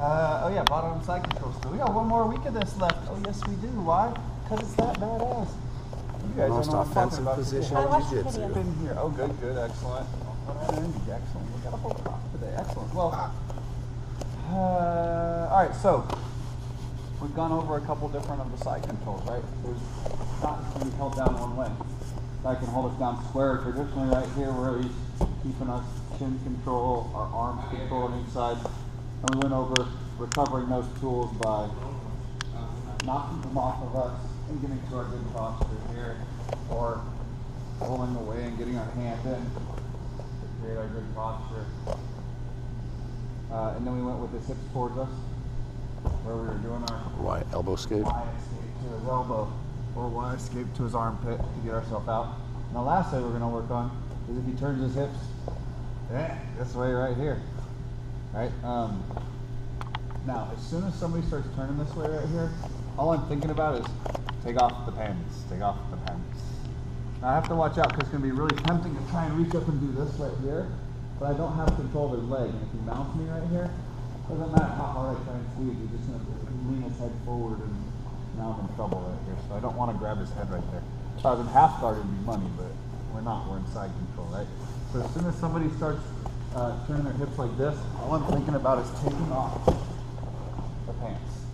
Oh yeah, bottom side control still. We got one more week of this left. Oh yes we do. Why? Because it's that badass. You guys Most don't know what I'm talking offensive about. position I in watched jiu-jitsu. Been here. Oh good, excellent. Excellent. We got a whole crop today. Excellent. Well, all right. So we've gone over a couple different of the side controls, right? There's not just going to be held down one way. I can hold us down square traditionally right here where he's keeping us chin control, our arms control on each side. And we went over recovering those tools by knocking them off of us and getting to our good posture here, or pulling away and getting our hand in to create our good posture. And then we went with his hips towards us, where we were doing our Why elbow escape? Y escape to his elbow, or Y escape to his armpit to get ourselves out. And the last thing we're going to work on is if he turns his hips this way right here. Right? Now, as soon as somebody starts turning this way right here, all I'm thinking about is take off the pants, take off the pants. Now I have to watch out because it's going to be really tempting to try and reach up and do this right here, but I don't have control of his leg. And if he mounts me right here, doesn't matter how hard I try and squeeze, he's just going to lean his head forward, and now I'm in trouble right here. So I don't want to grab his head right there. If I was in half guard, it'd be money, but we're not. We're in side control, right? So as soon as somebody starts turning their hips like this, all I'm thinking about is taking off the pants.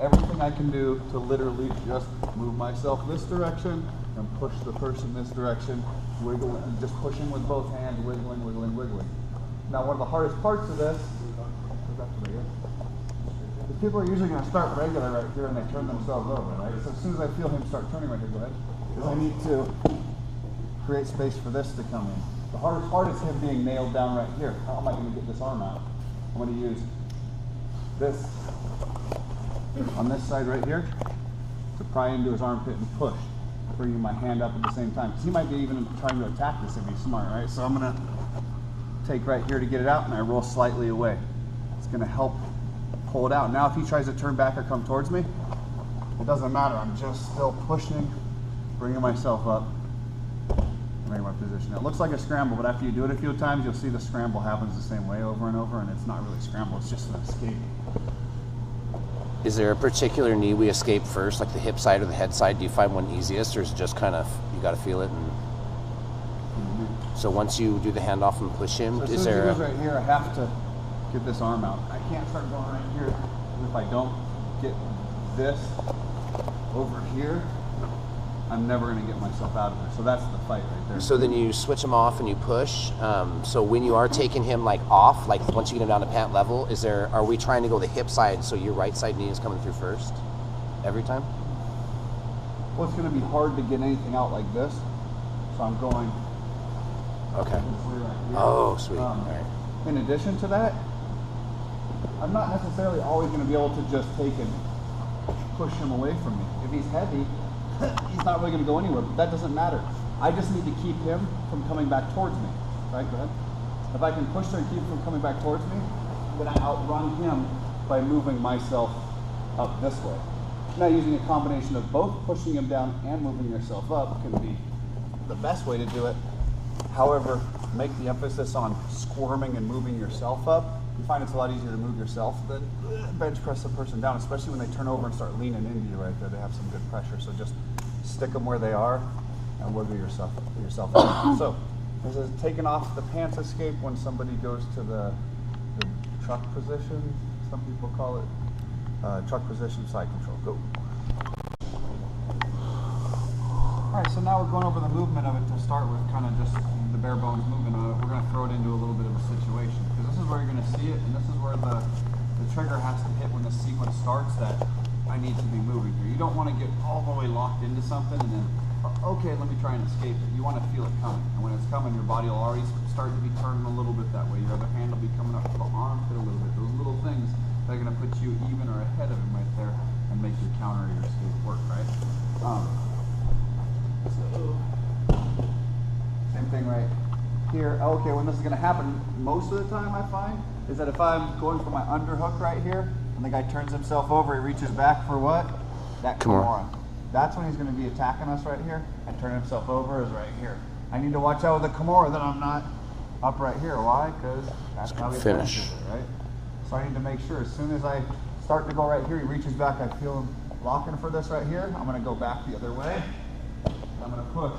Everything I can do to literally just move myself this direction and push the person this direction, wiggling, just pushing with both hands, wiggling, wiggling, wiggling. Now one of the hardest parts of this, the people are usually going to start regular right here and they turn themselves over, right? So as soon as I feel him start turning right here, go ahead, because I need to create space for this to come in. The hardest part is him being nailed down right here. How am I going to get this arm out? I'm going to use this on this side right here to pry into his armpit and push, bringing my hand up at the same time. Because he might be even trying to attack this if he's smart, right? So I'm going to take right here to get it out, and I roll slightly away. It's going to help pull it out. Now if he tries to turn back or come towards me, it doesn't matter. I'm just still pushing, bringing myself up, bringing my position. It looks like a scramble, but after you do it a few times, you'll see the scramble happens the same way over and over, and it's not really a scramble, it's just an escape. Is there a particular knee we escape first, like the hip side or the head side? Do you find one easiest, or is it just kind of, you got to feel it? And so once you do the handoff and push him, so is there as soon as he goes right here, I have to get this arm out. I can't start going right here. If I don't get this over here, I'm never going to get myself out of there. So that's the fight right there. So then you switch him off and you push. So when you are taking him like off, like once you get him down to pant level, are we trying to go the hip side so your right side knee is coming through first every time? Well, it's going to be hard to get anything out like this. So I'm going. Okay. Right, oh, sweet. All right. In addition to that, I'm not necessarily always going to be able to just take and push him away from me. If he's heavy, he's not really going to go anywhere, but that doesn't matter. I just need to keep him from coming back towards me. Right, go ahead. If I can push him and keep him from coming back towards me, then I outrun him by moving myself up this way. Now using a combination of both pushing him down and moving yourself up can be the best way to do it. However, make the emphasis on squirming and moving yourself up. You find it's a lot easier to move yourself than bench press the person down, especially when they turn over and start leaning into you right there. They have some good pressure, so just stick them where they are and wiggle yourself out. So this is taking off the pants escape when somebody goes to the truck position. Some people call it truck position side control. Go. All right, so now we're going over the movement of it to start with, kind of just the bare bones movement of it. We're going to throw it into a little bit of a situation, because this is where you're going to see it, and this is where the trigger has to hit when the sequence starts that I need to be moving here. You don't want to get all the way locked into something and then, okay, let me try and escape it. You want to feel it coming, and when it's coming, your body will already start to be turning a little bit that way. Your other hand will be coming up to the armpit a little bit. Those little things that are going to put you even or ahead of him right there and make your counter or your escape work, right? Same thing right here. Okay, when this is going to happen, most of the time I find, is that if I'm going for my underhook right here, and the guy turns himself over, he reaches back for what? That Kimura. That's when he's going to be attacking us right here, and turn himself over is right here. I need to watch out with the Kimura that I'm not up right here. Why? Because that's how he finishes it, right? So I need to make sure as soon as I start to go right here, he reaches back, I feel him locking for this right here. I'm gonna go back the other way. I'm gonna push,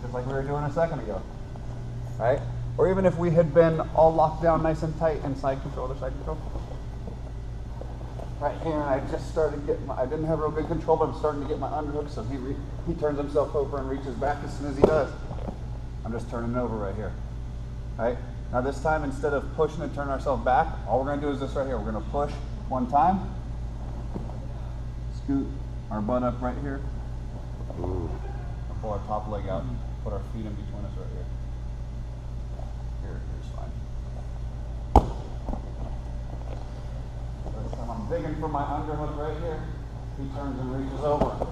just like we were doing a second ago, right? Or even if we had been all locked down nice and tight in side control, other side control. Right here, and I just started getting I didn't have real good control, but I'm starting to get my underhook, so he turns himself over and reaches back as soon as he does. I'm just turning it over right here, right? Now this time, instead of pushing and turning ourselves back, all we're gonna do is this right here. We're gonna push one time, scoot our butt up right here, pull our top leg out, put our feet in between us right here. Here's fine. This time I'm digging for my underhook right here. He turns and reaches over.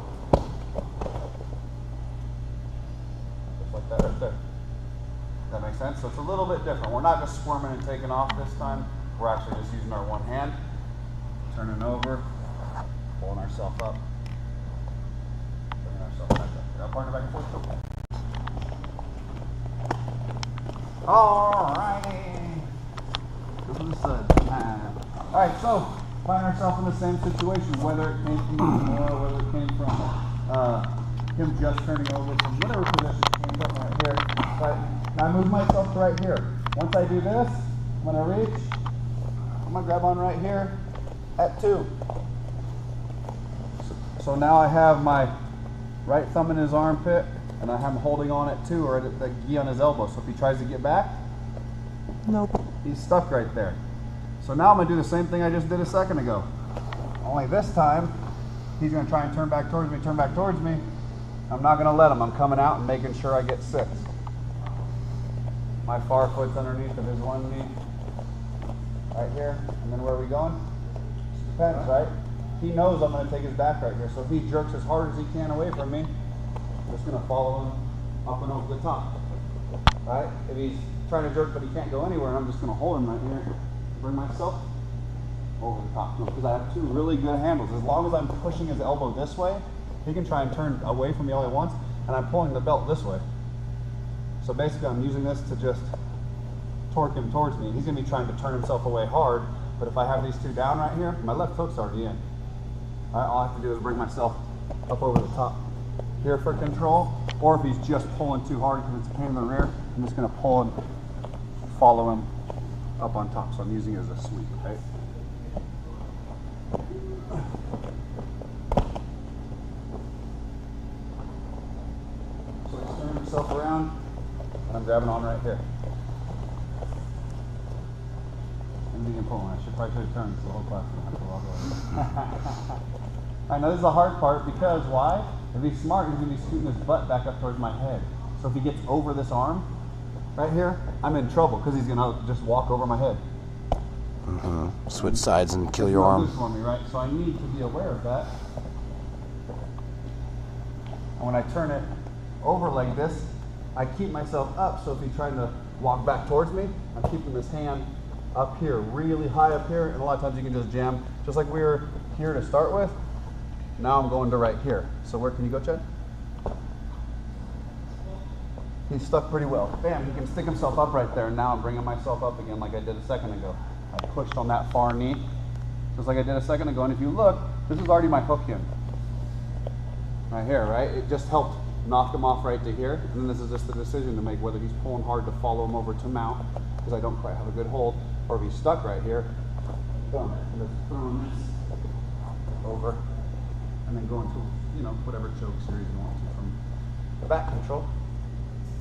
Just like that right there. That makes sense? So it's a little bit different. We're not just squirming and taking off this time. We're actually just using our one hand, turning over, pulling ourselves up, bringing ourselves back up. Now partner back and forth. Alrighty. This is time. Alright, so find ourselves in the same situation, whether it came from whether it came from him just turning over from whatever position it came from right here. Right. Now I move myself to right here. Once I do this, I'm going to reach. I'm going to grab on right here at 2. So now I have my right thumb in his armpit, and I have him holding on at 2 or at the gi on his elbow. So if he tries to get back, nope, he's stuck right there. So now I'm going to do the same thing I just did a second ago. Only this time, he's going to try and turn back towards me, I'm not going to let him. I'm coming out and making sure I get 6. My far foot's underneath of his one knee. Right here. And then where are we going? Just depends, right? He knows I'm going to take his back right here. So if he jerks as hard as he can away from me, I'm just going to follow him up and over the top. Right? If he's trying to jerk but he can't go anywhere, I'm just going to hold him right here. Bring myself over the top. Because I have 2 really good handles. As long as I'm pushing his elbow this way, he can try and turn away from me all he wants, and I'm pulling the belt this way. So basically I'm using this to just torque him towards me. He's going to be trying to turn himself away hard, but if I have these 2 down right here, my left hook's already in. All I have to do is bring myself up over the top here for control, or if he's just pulling too hard because it's a pain in the rear, I'm just going to pull and follow him up on top. So I'm using it as a sweep, right? So he's turning himself around, and I'm grabbing on right here. And pulling. I should probably have turned the whole class. I know this is the hard part because why? If he's smart, he's going to be scooting his butt back up towards my head. So if he gets over this arm right here, I'm in trouble because he's going to just walk over my head. Switch sides and kill your arm. For me, right? So I need to be aware of that. And when I turn it over like this, I keep myself up. So if he's trying to walk back towards me, I'm keeping his hand up here, really high up here, and a lot of times you can just jam, just like we were here to start with. Now I'm going to right here. So where can you go, Chad? He's stuck pretty well. Bam, he can stick himself up right there, and now I'm bringing myself up again like I did a second ago. I pushed on that far knee, just like I did a second ago, and if you look, this is already my hook in. Right here, right? It just helped knock him off right to here, and then this is just the decision to make whether he's pulling hard to follow him over to mount, because I don't quite have a good hold, or if he's stuck right here, boom, and just throwing this over, and then going to, you know, whatever choke series you want to from the back control.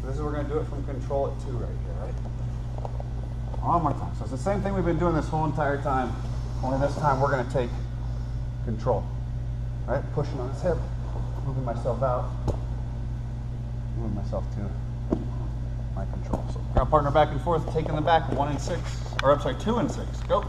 So this is, we're going to do it from control at 2 right here, right? One more time. So it's the same thing we've been doing this whole entire time, only this time we're going to take control, right? Pushing on his hip, moving myself out, moving myself to my control. So we're going to partner back and forth, taking the back 1 and 6, or I'm sorry, 2 and 6. Go.